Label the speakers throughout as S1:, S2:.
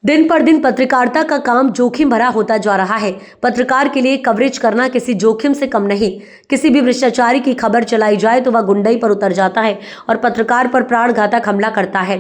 S1: दिन पर दिन पत्रकारिता का काम जोखिम भरा होता जा रहा है। पत्रकार के लिए कवरेज करना किसी जोखिम से कम नहीं। किसी भी भ्रष्टाचारी की खबर चलाई जाए तो वह गुंडई पर उतर जाता है और पत्रकार पर प्राणघातक हमला करता है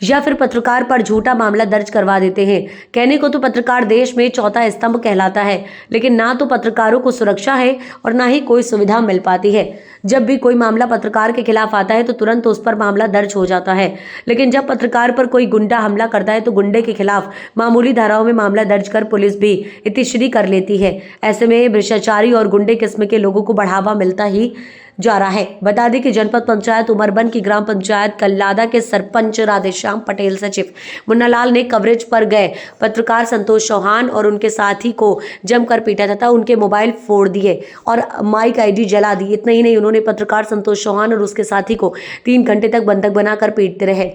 S1: या फिर पत्रकार पर झूठा मामला दर्ज करवा देते हैं। कहने को तो पत्रकार देश में चौथा स्तंभ कहलाता है, लेकिन ना तो पत्रकारों को सुरक्षा है और ना ही कोई सुविधा मिल पाती है। जब भी कोई मामला पत्रकार के खिलाफ आता है तो तुरंत उस पर मामला दर्ज हो जाता है, लेकिन जब पत्रकार पर कोई गुंडा हमला करता है तो गुंडे के खिलाफ मामूली धाराओं में मामला दर्ज कर पुलिस भी इतिश्री कर लेती है। ऐसे में भ्रष्टाचारी और गुंडे किस्म के लोगों को बढ़ावा मिलता ही जा रहा है। बता दें कि जनपद पंचायत उमरबन की ग्राम पंचायत कल्लादा के सरपंच राधेश्याम पटेल सचिव मुन्नालाल ने कवरेज पर गए पत्रकार संतोष चौहान और उनके साथी को जमकर पीटा तथा उनके मोबाइल फोड़ दिए और माइक आईडी जला दी। इतना ही नहीं, उन्होंने पत्रकार संतोष चौहान और उसके साथी को 3 घंटे तक बंधक बनाकर पीटते रहे।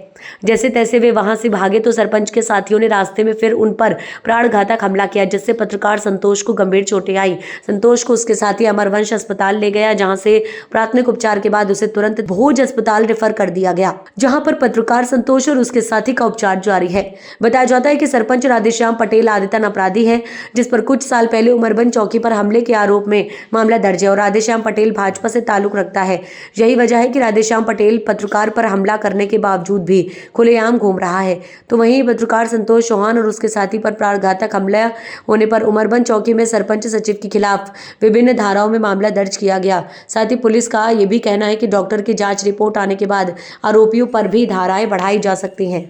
S1: जैसे तैसे वे वहां से भागे तो सरपंच के साथियों ने रास्ते में फिर उन पर प्राणघातक हमला किया, जिससे पत्रकार संतोष को गंभीर चोटें आई। संतोष को उसके साथी अमरवंश अस्पताल ले गया, जहां से प्राथमिक उपचार के बाद उसे तुरंत भोज अस्पताल रेफर कर दिया गया, जहां पर पत्रकार संतोष और उसके साथी का उपचार जारी है। बताया जाता है कि सरपंच राधेश्याम पटेल आदितन अपराधी है, जिस पर कुछ साल पहले उमरबन चौकी पर हमले के आरोप में मामला दर्ज है और राधेश्याम पटेल भाजपा से ताल्लुक रखता है। यही वजह है कि राधेश्याम पटेल पत्रकार पर हमला करने के बावजूद भी खुलेआम घूम रहा है। तो वहीं पत्रकार संतोष चौहान और उसके साथी पर प्राणघातक हमला होने पर उमरबन चौकी में सरपंच सचिव के खिलाफ विभिन्न धाराओं में मामला दर्ज किया गया। साथ ही पुलिस का यह भी कहना है कि डॉक्टर की जांच रिपोर्ट आने के बाद आरोपियों पर भी धाराएं बढ़ाई जा सकती हैं।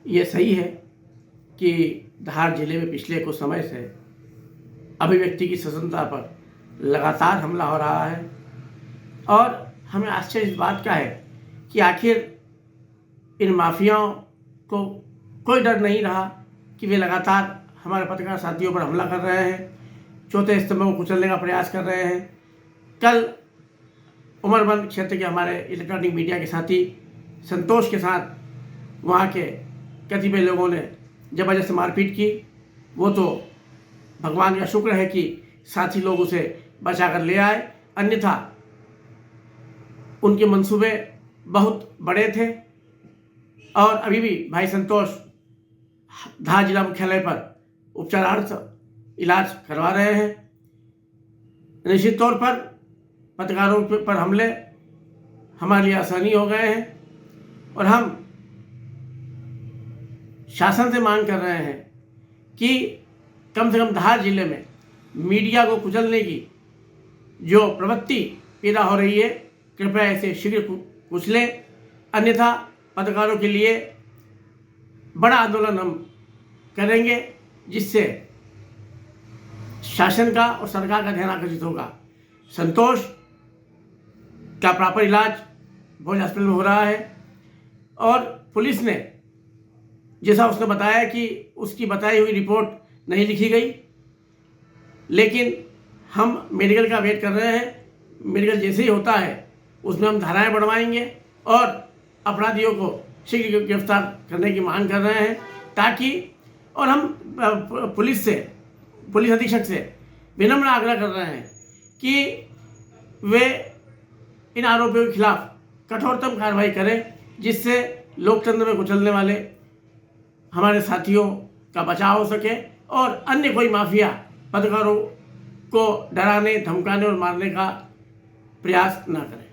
S2: ये सही है कि धार जिले में पिछले कुछ समय से अभिव्यक्ति की स्वतंत्रता पर लगातार हमला हो रहा है और हमें आश्चर्य इस बात का है कि आखिर इन माफियाओं को कोई डर नहीं रहा कि वे लगातार हमारे पत्रकार साथियों पर हमला कर रहे हैं, चौथे स्तंभ को कुचलने का प्रयास कर रहे हैं। कल उमरबन क्षेत्र के हमारे इलेक्ट्रॉनिक मीडिया के साथी संतोष के साथ वहाँ के कतिपय लोगों ने जबरदस्त मारपीट की। वो तो भगवान का शुक्र है कि साथी लोग उसे बचा कर ले आए, अन्यथा उनके मंसूबे बहुत बड़े थे और अभी भी भाई संतोष धार जिला मुख्यालय पर उपचारार्थ इलाज करवा रहे हैं। निश्चित तौर पर पत्रकारों पर हमले हमारे लिए आसानी हो गए हैं और हम शासन से मांग कर रहे हैं कि कम से कम धार जिले में मीडिया को कुचलने की जो प्रवृत्ति पैदा हो रही है, कृपया इसे शीघ्र कुचलें, अन्यथा पत्रकारों के लिए बड़ा आंदोलन हम करेंगे, जिससे शासन का और सरकार का ध्यान आकर्षित होगा। संतोष का प्रॉपर इलाज भोज हॉस्पिटल में हो रहा है और पुलिस ने जैसा उसने बताया कि उसकी बताई हुई रिपोर्ट नहीं लिखी गई, लेकिन हम मेडिकल का वेट कर रहे हैं। मेडिकल जैसे ही होता है उसमें हम धाराएं बढ़वाएंगे और अपराधियों को शीघ्र गिरफ्तार करने की मांग कर रहे हैं, ताकि और हम पुलिस अधीक्षक से विनम्र आग्रह कर रहे हैं कि वे इन आरोपियों के खिलाफ कठोरतम कार्रवाई करें, जिससे लोकतंत्र में कुचलने वाले हमारे साथियों का बचाव हो सके और अन्य कोई माफिया पत्रकारों को डराने, धमकाने और मारने का प्रयास न करें।